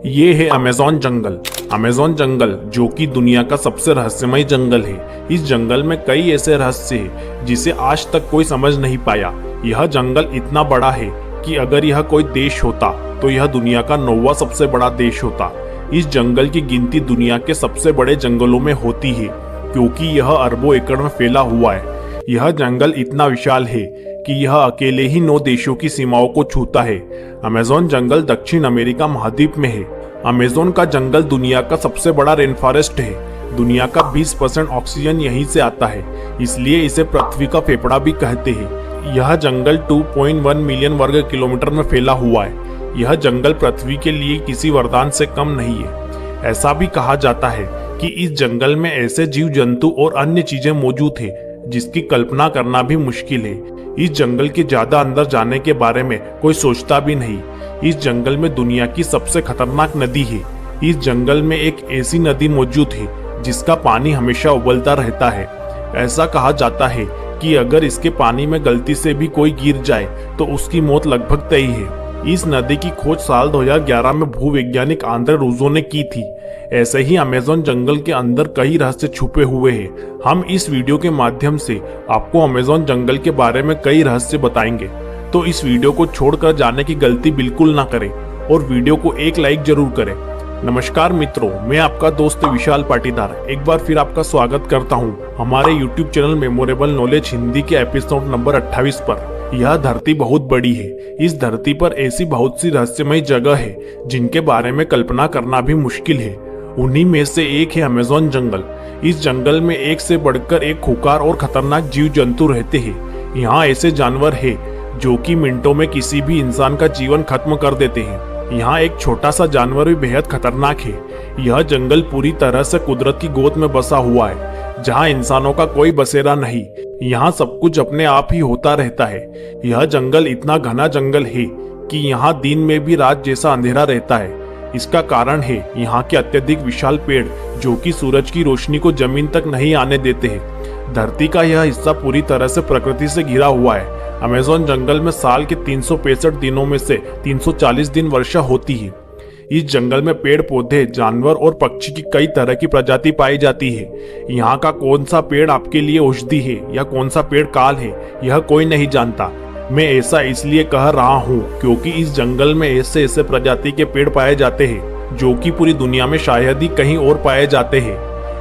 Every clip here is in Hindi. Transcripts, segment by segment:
ये है अमेज़न जंगल। अमेज़न जंगल जो कि दुनिया का सबसे रहस्यमय जंगल है। इस जंगल में कई ऐसे रहस्य हैं जिसे आज तक कोई समझ नहीं पाया। यह जंगल इतना बड़ा है कि अगर यह कोई देश होता तो यह दुनिया का 9वां सबसे बड़ा देश होता। इस जंगल की गिनती दुनिया के सबसे बड़े जंगलों में होती है क्योंकि यह अरबों एकड़ में फैला हुआ है। यह जंगल इतना विशाल है कि यह अकेले ही 9 देशों की सीमाओं को छूता है। अमेज़न जंगल दक्षिण अमेरिका महाद्वीप में है। अमेज़न का जंगल दुनिया का सबसे बड़ा रेन फॉरेस्ट है। दुनिया का 20% ऑक्सीजन यहीं से आता है, इसलिए इसे पृथ्वी का फेफड़ा भी कहते हैं। यह जंगल 2.1 मिलियन वर्ग किलोमीटर में फैला हुआ है। यह जंगल पृथ्वी के लिए किसी वरदान से कम नहीं है। ऐसा भी कहा जाता है कि इस जंगल में ऐसे जीव जंतु और अन्य चीजें मौजूद है जिसकी कल्पना करना भी मुश्किल है। इस जंगल के ज्यादा अंदर जाने के बारे में कोई सोचता भी नहीं। इस जंगल में दुनिया की सबसे खतरनाक नदी है। इस जंगल में एक ऐसी नदी मौजूद है जिसका पानी हमेशा उबलता रहता है। ऐसा कहा जाता है कि अगर इसके पानी में गलती से भी कोई गिर जाए तो उसकी मौत लगभग तय है। इस नदी की खोज साल 2011 में भूवैज्ञानिक आंद्रे रूजो ने की थी। ऐसे ही अमेज़न जंगल के अंदर कई रहस्य छुपे हुए हैं। हम इस वीडियो के माध्यम से आपको अमेज़न जंगल के बारे में कई रहस्य बताएंगे, तो इस वीडियो को छोड़कर जाने की गलती बिल्कुल ना करें और वीडियो को एक लाइक जरूर करें। नमस्कार मित्रों, मैं आपका दोस्त विशाल पाटीदार एक बार फिर आपका स्वागत करता हूं हमारे YouTube channel memorable knowledge Hindi के एपिसोड नंबर 28 पर। यह धरती बहुत बड़ी है। इस धरती पर ऐसी बहुत सी रहस्यमय जगह है जिनके बारे में कल्पना करना भी मुश्किल है। उन्हीं में से एक है अमेज़न जंगल। इस जंगल में एक से बढ़कर एक खूंखार और खतरनाक जीव जंतु रहते हैं। यहाँ ऐसे जानवर है जो कि मिनटों में किसी भी इंसान का जीवन खत्म कर देते हैं। यहाँ एक छोटा सा जानवर भी बेहद खतरनाक है। यह जंगल पूरी तरह से कुदरत की गोद में बसा हुआ है, जहाँ इंसानों का कोई बसेरा नहीं। यहाँ सब कुछ अपने आप ही होता रहता है। यह जंगल इतना घना जंगल है कि यहाँ दिन में भी रात जैसा अंधेरा रहता है। इसका कारण है यहाँ के अत्यधिक विशाल पेड़ जो कि सूरज की रोशनी को जमीन तक नहीं आने देते हैं। धरती का यह हिस्सा पूरी तरह से प्रकृति से घिरा हुआ है। अमेज़न जंगल में साल के 365 दिनों में से 340 दिन वर्षा होती है। इस जंगल में पेड़ पौधे, जानवर और पक्षी की कई तरह की प्रजाति पाई जाती है। यहाँ का कौन सा पेड़ आपके लिए औषधि है या कौन सा पेड़ काल है, यह कोई नहीं जानता। मैं ऐसा इसलिए कह रहा हूँ क्योंकि इस जंगल में ऐसे ऐसे प्रजाति के पेड़ पाए जाते हैं जो कि पूरी दुनिया में शायद ही कहीं और पाए जाते हैं।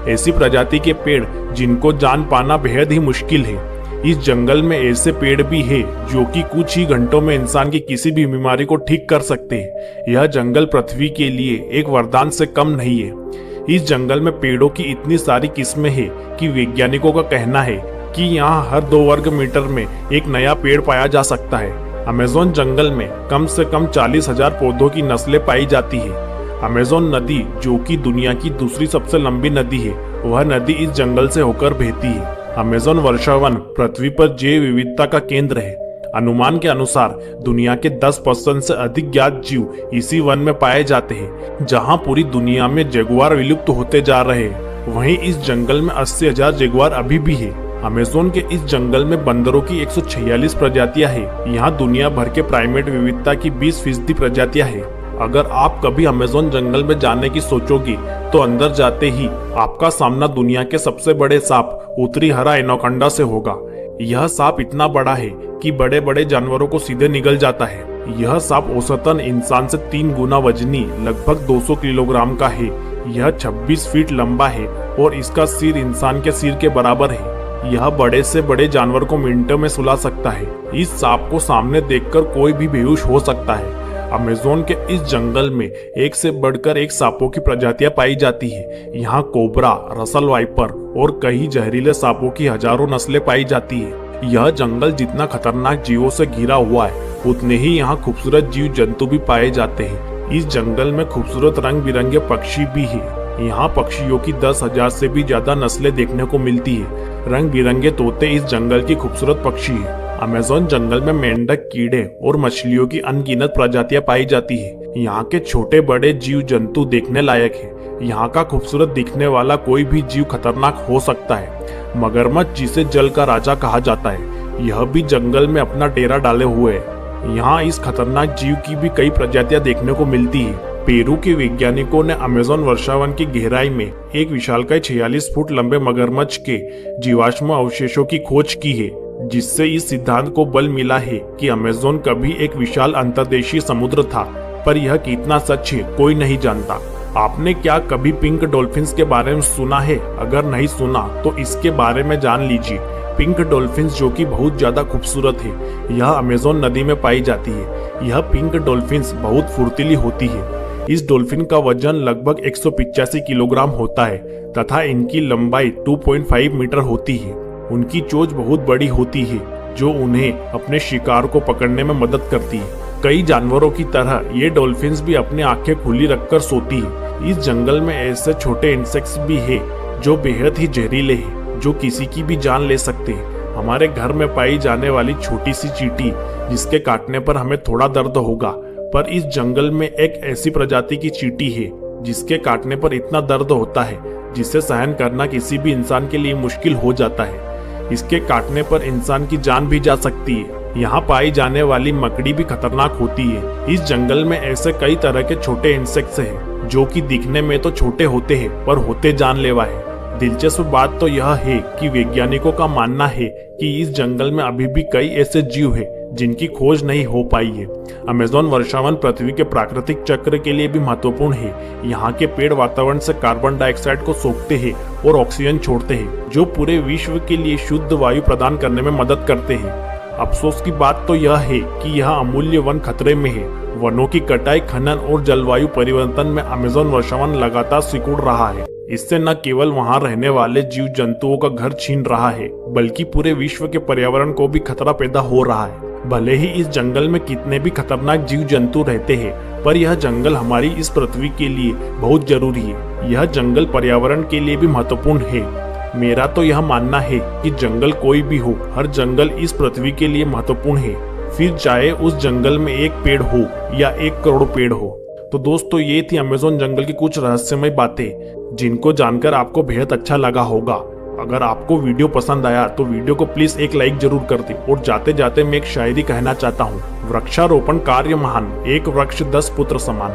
ऐसी प्रजाति के पेड़ जिनको जान पाना बेहद ही मुश्किल है। इस जंगल में ऐसे पेड़ भी है जो कि कुछ ही घंटों में इंसान की किसी भी बीमारी को ठीक कर सकते हैं। यह जंगल पृथ्वी के लिए एक वरदान से कम नहीं है। इस जंगल में पेड़ों की इतनी सारी किस्में हैं कि वैज्ञानिकों का कहना है कि यहाँ हर 2 वर्ग मीटर में एक नया पेड़ पाया जा सकता है। अमेज़न जंगल में कम से कम 40,000 पौधों की नस्लें पाई जाती है। अमेज़न नदी जो कि दुनिया की दूसरी सबसे लंबी नदी है, वह नदी इस जंगल से होकर बहती है। अमेज़न वर्षावन पृथ्वी पर जैव विविधता का केंद्र है। अनुमान के अनुसार दुनिया के 10% से अधिक ज्ञात जीव इसी वन में पाए जाते हैं। जहां पूरी दुनिया में जगुआर विलुप्त होते जा रहे हैं, वहीं इस जंगल में 80,000 जगुआर अभी भी है। अमेज़न के इस जंगल में बंदरों की 146 प्रजातियां हैं। यहाँ दुनिया भर के प्राइमेट विविधता की 20% प्रजातियां हैं। अगर आप कभी अमेज़न जंगल में जाने की सोचोगे तो अंदर जाते ही आपका सामना दुनिया के सबसे बड़े सांप उत्तरी हरा एनाकोंडा से होगा। यह सांप इतना बड़ा है कि बड़े बड़े जानवरों को सीधे निगल जाता है। यह सांप औसतन इंसान से 3 गुना वजनी लगभग 200 किलोग्राम का है। यह 26 फीट लंबा है और इसका सिर इंसान के सिर के बराबर है। यह बड़े से बड़े जानवर को मिनटों में सुला सकता है। इस सांप को सामने देखकर कोई भी बेहोश हो सकता है। अमेज़न के इस जंगल में एक से बढ़कर एक सांपों की प्रजातियां पाई जाती है। यहाँ कोबरा, रसल वाइपर और कई जहरीले सांपों की हजारों नस्लें पाई जाती है। यह जंगल जितना खतरनाक जीवों से घिरा हुआ है, उतने ही यहाँ खूबसूरत जीव जंतु भी पाए जाते हैं। इस जंगल में खूबसूरत रंग बिरंगे पक्षी भी है। यहाँ पक्षियों की 10,000 से भी ज्यादा नस्लें देखने को मिलती है। रंग बिरंगे तोते इस जंगल की खूबसूरत पक्षी है। अमेज़न जंगल में मेंढक, कीड़े और मछलियों की अनगिनत प्रजातियां पाई जाती है। यहाँ के छोटे बड़े जीव जंतु देखने लायक है। यहाँ का खूबसूरत दिखने वाला कोई भी जीव खतरनाक हो सकता है। मगरमच्छ, जिसे जल का राजा कहा जाता है, यह भी जंगल में अपना डेरा डाले हुए है। यहाँ इस खतरनाक जीव की भी कई प्रजातियां देखने को मिलती है। पेरू के वैज्ञानिकों ने अमेज़न वर्षावन की गहराई में एक विशालकाय 46 फुट लंबे मगरमच्छ के जीवाश्म अवशेषों की खोज की है, जिससे इस सिद्धांत को बल मिला है कि अमेज़न कभी एक विशाल अंतर्देशीय समुद्र था। पर यह कितना सच है कोई नहीं जानता। आपने क्या कभी पिंक डॉल्फिन्स के बारे में सुना है? अगर नहीं सुना तो इसके बारे में जान लीजिए। पिंक डॉल्फिन्स जो कि बहुत ज्यादा खूबसूरत है, यह अमेज़न नदी में पाई जाती है। यह पिंक डॉल्फिन्स बहुत फुर्तीली होती है। इस डॉल्फिन का वजन लगभग 185 किलोग्राम होता है तथा इनकी लंबाई 2.5 मीटर होती है। उनकी चोंच बहुत बड़ी होती है जो उन्हें अपने शिकार को पकड़ने में मदद करती है। कई जानवरों की तरह ये डॉल्फिन्स भी अपनी आंखें खुली रखकर सोती है। इस जंगल में ऐसे छोटे इंसेक्ट्स भी है जो बेहद ही जहरीले हैं, जो किसी की भी जान ले सकते हैं। हमारे घर में पाई जाने वाली छोटी सी चींटी जिसके काटने पर हमें थोड़ा दर्द होगा, पर इस जंगल में एक ऐसी प्रजाति की चींटी है जिसके काटने पर इतना दर्द होता है जिसे सहन करना किसी भी इंसान के लिए मुश्किल हो जाता है। इसके काटने पर इंसान की जान भी जा सकती है। यहाँ पाई जाने वाली मकड़ी भी खतरनाक होती है। इस जंगल में ऐसे कई तरह के छोटे इंसेक्ट्स हैं जो कि दिखने में तो छोटे होते हैं पर होते जानलेवा है। दिलचस्प बात तो यह है कि वैज्ञानिकों का मानना है कि इस जंगल में अभी भी कई ऐसे जीव हैं जिनकी खोज नहीं हो पाई है। अमेज़न वर्षावन पृथ्वी के प्राकृतिक चक्र के लिए भी महत्वपूर्ण है। यहाँ के पेड़ वातावरण से कार्बन डाइऑक्साइड को सोखते हैं और ऑक्सीजन छोड़ते हैं, जो पूरे विश्व के लिए शुद्ध वायु प्रदान करने में मदद करते हैं। अफसोस की बात तो यह है कि यह अमूल्य वन खतरे में है। वनों की कटाई, खनन और जलवायु परिवर्तन में अमेज़न वर्षावन लगातार सिकुड़ रहा है। इससे न केवल वहां रहने वाले जीव जंतुओं का घर छीन रहा है, बल्कि पूरे विश्व के पर्यावरण को भी खतरा पैदा हो रहा है। भले ही इस जंगल में कितने भी खतरनाक जीव जंतु रहते हैं, पर यह जंगल हमारी इस पृथ्वी के लिए बहुत जरूरी है। यह जंगल पर्यावरण के लिए भी महत्वपूर्ण है। मेरा तो यह मानना है कि जंगल कोई भी हो, हर जंगल इस पृथ्वी के लिए महत्वपूर्ण है, फिर चाहे उस जंगल में एक पेड़ हो या 1 करोड़ पेड़ हो। तो दोस्तों, ये थी अमेज़न जंगल की कुछ रहस्यमय बातें जिनको जानकर आपको बेहद अच्छा लगा होगा। अगर आपको वीडियो पसंद आया तो वीडियो को प्लीज एक लाइक जरूर कर दें। और जाते जाते मैं एक शायरी कहना चाहता हूँ, वृक्षारोपण कार्य महान, एक वृक्ष 10 पुत्र समान।